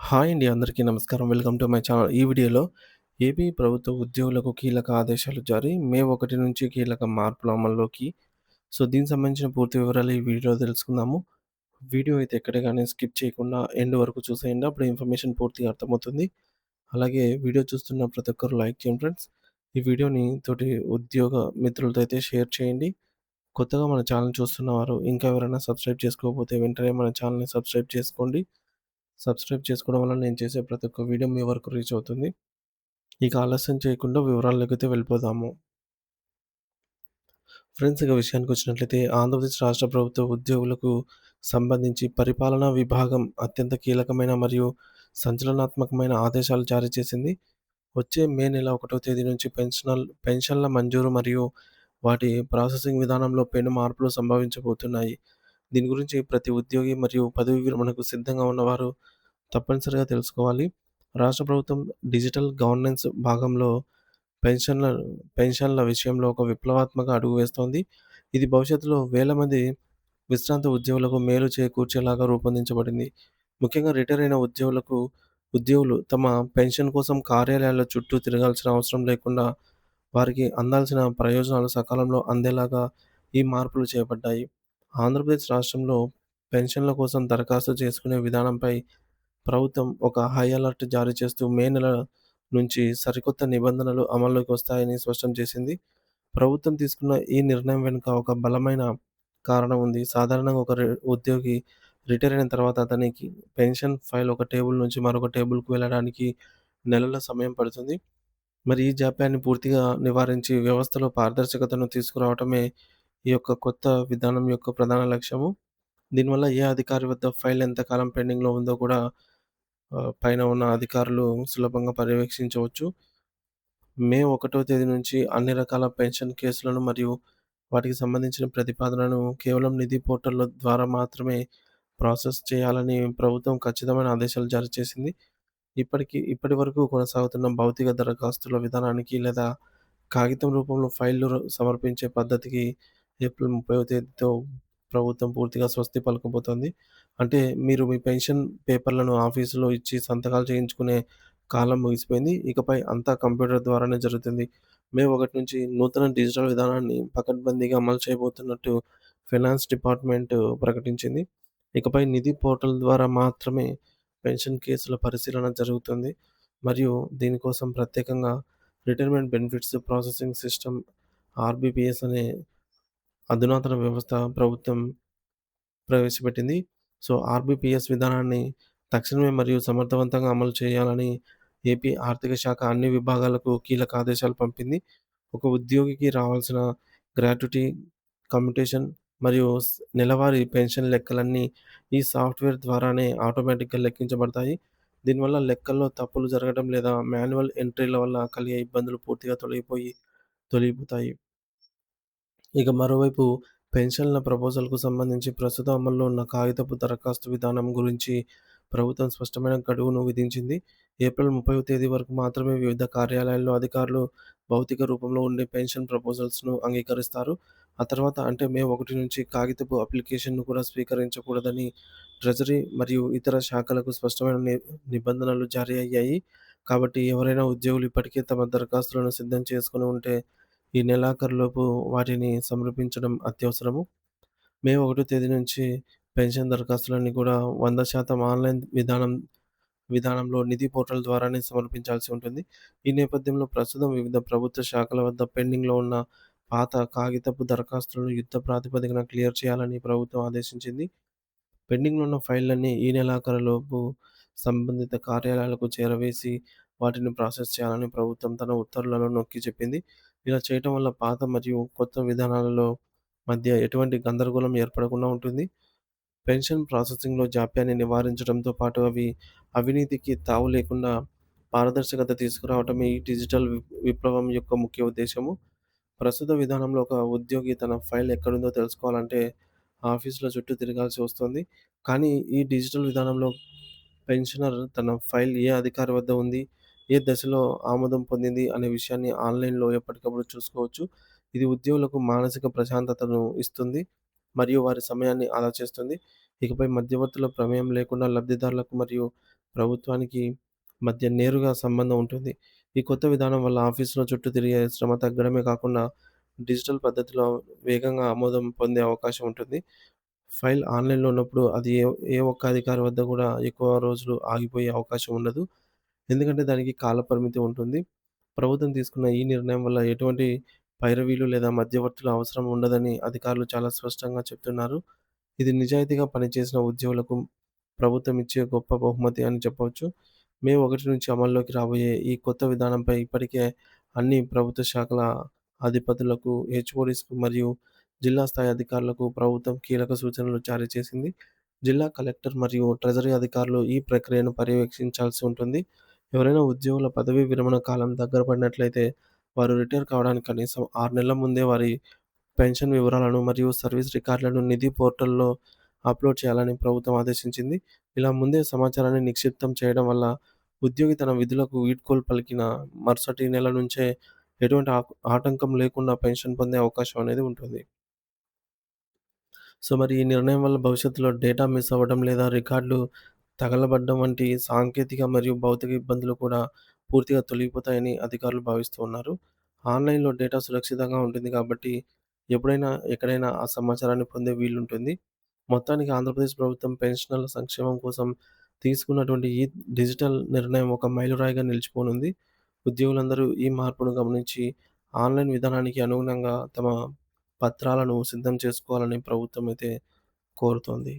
Hi అండి. అందరికీ నమస్కారం. Welcome to my channel. ఈ వీడియోలో ఏపీ ప్రభుత్వ ఉద్యోగులకు కీలక ఆదేశాలు జారీ. మే 1 నుంచి కీలక మార్పులు అమల్లోకి. దీనికి సంబంధించిన పూర్తి వివరాలు ఈ వీడియోలో తెలుసుకుందాము. వీడియో అయితే ఎక్కడ గాని స్కిప్ చేయకుండా ఎండ్ వరకు చూసేయండి. అప్పుడు ఇన్ఫర్మేషన్ పూర్తిగా అర్థమవుతుంది. అలాగే వీడియో చూస్తున్న ప్రతి ఒక్కరు లైక్ చేయండి ఫ్రెండ్స్. ఈ వీడియోని తోటి ఉద్యోగ మిత్రులతో అయితే షేర్ చేయండి. కొత్తగా మన ఛానల్ చూస్తున్నవారు ఇంకా ఎవరైనా సబ్స్క్రైబ్ చేసుకోకపోతే వెంటనే మన ఛానల్‌ని సబ్స్క్రైబ్ చేసుకోండి. సబ్స్క్రైబ్ చేసుకోవడం వల్ల నేను చేసే ప్రతి ఒక్క వీడియో మీ వరకు రీచ్ అవుతుంది. ఇక ఆలస్యం చేయకుండా వివరాల్లోకైతే వెళ్ళిపోదాము. ఫ్రెండ్స్ ఇక విషయానికొచ్చినట్లయితే ఆంధ్రప్రదేశ్ రాష్ట్ర ప్రభుత్వ ఉద్యోగులకు సంబంధించి పరిపాలనా విభాగం అత్యంత కీలకమైన మరియు సంచలనాత్మకమైన ఆదేశాలు జారీ చేసింది. వచ్చే మే నెల 1వ తేదీ నుంచి పెన్షన్ల మంజూరు మరియు వాటి ప్రాసెసింగ్ విధానంలో పెను మార్పులు సంభవించబోతున్నాయి. దీని గురించి ప్రతి ఉద్యోగి మరియు పదవీ విరమణకు సిద్ధంగా ఉన్నవారు తప్పనిసరిగా తెలుసుకోవాలి. రాష్ట్ర ప్రభుత్వం డిజిటల్ గవర్నెన్స్ భాగంలో పెన్షన్ల పెన్షన్ల విషయంలో ఒక విప్లవాత్మక అడుగు వేస్తోంది. ఇది భవిష్యత్తులో వేల మంది విశ్రాంత ఉద్యోగులకు మేలు చేకూర్చేలాగా రూపొందించబడింది. ముఖ్యంగా రిటైర్ అయిన ఉద్యోగులు తమ పెన్షన్ కోసం కార్యాలయాల చుట్టూ తిరగాల్సిన అవసరం లేకుండా వారికి అందాల్సిన ప్రయోజనాలు సకాలంలో అందేలాగా ఈ మార్పులు చేపడ్డాయి. ఆంధ్రప్రదేశ్ రాష్ట్రంలో పెన్షన్ల కోసం దరఖాస్తు చేసుకునే విధానంపై ప్రభుత్వం ఒక హై అలర్ట్ జారీ చేస్తూ మే నెల నుంచి సరికొత్త నిబంధనలు అమల్లోకి వస్తాయని స్పష్టం చేసింది. ప్రభుత్వం తీసుకున్న ఈ నిర్ణయం వెనుక ఒక బలమైన కారణం ఉంది. సాధారణంగా ఒక ఉద్యోగి రిటైర్ అయిన తర్వాత అతనికి పెన్షన్ ఫైల్ ఒక టేబుల్ నుంచి మరొక టేబుల్‌కి వెళ్ళడానికి నెలల సమయం పడుతుంది. మరి ఈ జాప్యాన్ని పూర్తిగా నివారించి వ్యవస్థలో పారదర్శకతను తీసుకురావటమే ఈ యొక్క కొత్త విధానం యొక్క ప్రధాన లక్ష్యము. దీనివల్ల ఏ అధికారి వద్ద ఫైల్ ఎంతకాలం పెండింగ్‌లో ఉందో కూడా పైన ఉన్న అధికారులు సులభంగా పర్యవేక్షించవచ్చు. మే 1వ తేదీ నుంచి అన్ని రకాల పెన్షన్ కేసులను మరియు వాటికి సంబంధించిన ప్రతిపాదనలను కేవలం నిధి పోర్టల్‌ల ద్వారా మాత్రమే ప్రాసెస్ చేయాలని ప్రభుత్వం ఖచ్చితమైన ఆదేశాలు జారీ చేసింది. ఇప్పటివరకు కొనసాగుతున్న భౌతిక దరఖాస్తుల విధానానికి లేదా కాగితం రూపంలో ఫైల్‌లు సమర్పించే పద్ధతికి ఏప్రిల్ 30వ తేదీతో ప్రభుత్వం పూర్తిగా స్వస్తి పలకబోతోంది. అంటే మీరు మీ పెన్షన్ పేపర్‌లను ఆఫీసులో ఇచ్చి సంతకాలు చేయించుకునే కాలం ముగిసిపోయింది. ఇకపై అంతా కంప్యూటర్ ద్వారానే జరుగుతుంది. మే 1 నుంచి నూతన డిజిటల్ విధానాన్ని పకడ్బందీగా అమలు చేయబోతున్నట్టు ఫైనాన్స్ డిపార్ట్‌మెంట్ ప్రకటించింది. ఇకపై నిధి పోర్టల్ ద్వారా మాత్రమే పెన్షన్ కేసుల పరిశీలన జరుగుతుంది. మరియు దీనికోసం ప్రత్యేకంగా రిటైర్మెంట్ బెనిఫిట్స్ ప్రాసెసింగ్ సిస్టమ్ ఆర్‌బీపీఎస్ అనే అధునాతన వ్యవస్థ ప్రభుత్వం ప్రవేశపెట్టింది. ఆర్‌బీపీఎస్ విధానాన్ని తక్షణమే మరియు సమర్థవంతంగా అమలు చేయాలని ఏపీ ఆర్థిక శాఖ అన్ని విభాగాలకు కీలక ఆదేశాలు పంపింది. ఒక ఉద్యోగికి రావాల్సిన గ్రాట్యుటీ, కమ్యుటేషన్ మరియు నెలవారీ పెన్షన్ లెక్కలన్నీ ఈ సాఫ్ట్‌వేర్ ద్వారానే ఆటోమేటిక్‌గా లెక్కించబడతాయి. దీనివల్ల లెక్కల్లో తప్పులు జరగడం లేదా మాన్యువల్ ఎంట్రీల వల్ల కలిగే ఇబ్బందులు పూర్తిగా తొలగిపోతాయి. ఇక మరోవైపు పెన్షన్ల ప్రపోజల్‌కు సంబంధించి ప్రస్తుతం అమల్లో ఉన్న కాగితపు దరఖాస్తు విధానం గురించి ప్రభుత్వం స్పష్టమైన గడువును విధించింది. ఏప్రిల్ 30వ తేదీ వరకు మాత్రమే వివిధ కార్యాలయాల్లో అధికారులు భౌతిక రూపంలో ఉండే పెన్షన్ ప్రపోజల్స్‌ను అంగీకరిస్తారు. ఆ తర్వాత అంటే మే 1 నుంచి కాగితపు అప్లికేషన్‌ను కూడా స్వీకరించకూడదని ట్రెజరీ మరియు ఇతర శాఖలకు స్పష్టమైన నిబంధనలు జారీ అయ్యాయి. కాబట్టి ఎవరైనా ఉద్యోగులు ఇప్పటికే తమ దరఖాస్తులను సిద్ధం చేసుకొని ఉంటే ఈ నెలాఖరులోపు వాటిని సమర్పించడం అత్యవసరము. మే 1 తేదీ నుంచి పెన్షన్ దరఖాస్తులన్నీ కూడా 100% ఆన్‌లైన్ విధానంలో నిధి పోర్టల్ ద్వారానే సమర్పించాల్సి ఉంటుంది. ఈ నేపథ్యంలో ప్రస్తుతం వివిధ ప్రభుత్వ శాఖల వద్ద పెండింగ్‌లో ఉన్న పాత కాగితపు దరఖాస్తులను యుద్ధ ప్రాతిపదికన క్లియర్ చేయాలని ప్రభుత్వం ఆదేశించింది. పెండింగ్‌లో ఉన్న ఫైళ్ళన్నీ ఈ నెలాఖరులోపు సంబంధిత కార్యాలయాలకు చేరవేసి వాటిని ప్రాసెస్ చేయాలని ప్రభుత్వం తన ఉత్తర్వులలో నొక్కి చెప్పింది. ఇలా చేయటం వల్ల పాత మరియు కొత్త విధానాలలో మధ్య ఎటువంటి గందరగోళం ఏర్పడకుండా ఉంటుంది. పెన్షన్ ప్రాసెసింగ్‌లో జాప్యాన్ని నివారించడంతో పాటు అవినీతికి తావు లేకుండా పారదర్శకత తీసుకురావటమే ఈ డిజిటల్ విప్లవం యొక్క ముఖ్య ఉద్దేశ్యము. ప్రస్తుత విధానంలో ఒక ఉద్యోగి తన ఫైల్ ఎక్కడుందో తెలుసుకోవాలంటే ఆఫీసుల చుట్టూ తిరగాల్సి వస్తుంది. కానీ ఈ డిజిటల్ విధానంలో పెన్షనర్ తన ఫైల్ ఏ అధికారి వద్ద ఉంది, ఏ దశలో ఆమోదం పొందింది అనే విషయాన్ని ఆన్‌లైన్‌లో ఎప్పటికప్పుడు చూసుకోవచ్చు. ఇది ఉద్యోగులకు మానసిక ప్రశాంతతను ఇస్తుంది మరియు వారి సమయాన్ని ఆదా చేస్తుంది. ఇకపై మధ్యవర్తుల ప్రమేయం లేకుండా లబ్ధిదారులకు మరియు ప్రభుత్వానికి మధ్య నేరుగా సంబంధం ఉంటుంది. ఈ కొత్త విధానం వల్ల ఆఫీసులో చుట్టూ తిరిగే శ్రమ తగ్గడమే కాకుండా, డిజిటల్ పద్ధతిలో వేగంగా ఆమోదం పొందే అవకాశం ఉంటుంది. ఫైల్ ఆన్‌లైన్‌లో ఉన్నప్పుడు అది ఏ ఏ ఒక్క అధికారి వద్ద కూడా ఎక్కువ రోజులు ఆగిపోయే అవకాశం ఉండదు. ఎందుకంటే దానికి కాలపరిమితి ఉంటుంది. ప్రభుత్వం తీసుకున్న ఈ నిర్ణయం వల్ల ఎటువంటి పైరవీలు లేదా మధ్యవర్తుల అవసరం ఉండదని అధికారులు చాలా స్పష్టంగా చెప్తున్నారు. ఇది నిజాయితీగా పనిచేసిన ఉద్యోగులకు ప్రభుత్వం ఇచ్చే గొప్ప బహుమతి అని చెప్పవచ్చు. మే 1 నుంచి అమల్లోకి రాబోయే ఈ కొత్త విధానంపై ఇప్పటికే అన్ని ప్రభుత్వ శాఖల అధిపతులకు, హెచ్ఓడీస్‌కు మరియు జిల్లా స్థాయి అధికారులకు ప్రభుత్వం కీలక సూచనలు జారీ చేసింది. జిల్లా కలెక్టర్ మరియు ట్రెజరీ అధికారులు ఈ ప్రక్రియను పర్యవేక్షించాల్సి ఉంటుంది. ఎవరైనా ఉద్యోగుల పదవీ విరమణ కాలం దగ్గర పడినట్లయితే, వారు రిటైర్ కావడానికి కనీసం 6 నెలల ముందే వారి పెన్షన్ వివరాలను మరియు సర్వీస్ రికార్డులను నిధి పోర్టల్‌లో అప్‌లోడ్ చేయాలని ప్రభుత్వం ఆదేశించింది. ఇలా ముందే సమాచారాన్ని నిక్షిప్తం చేయడం వల్ల ఉద్యోగి తన విధులకు వీడ్కోలు పలికిన మరుసటి నెల నుంచే ఎటువంటి ఆటంకం లేకుండా పెన్షన్ పొందే అవకాశం అనేది ఉంటుంది. సో, మరి ఈ నిర్ణయం వల్ల భవిష్యత్తులో డేటా మిస్ అవ్వడం లేదా రికార్డులు తగలబడడం వంటి సాంకేతిక మరియు భౌతిక ఇబ్బందులు కూడా పూర్తిగా తొలగిపోతాయని అధికారులు భావిస్తూ ఉన్నారు. ఆన్‌లైన్‌లో డేటా సురక్షితంగా ఉంటుంది కాబట్టి ఎప్పుడైనా, ఎక్కడైనా ఆ సమాచారాన్ని పొందే వీలుంటుంది. మొత్తానికి ఆంధ్రప్రదేశ్ ప్రభుత్వం పెన్షనర్ల సంక్షేమం కోసం తీసుకున్నటువంటి ఈ డిజిటల్ నిర్ణయం ఒక మైలురాయిగా నిలిచిపోనుంది. ఉద్యోగులందరూ ఈ మార్పును గమనించి ఆన్‌లైన్ విధానానికి అనుగుణంగా తమ పత్రాలను సిద్ధం చేసుకోవాలని ప్రభుత్వం అయితే కోరుతోంది.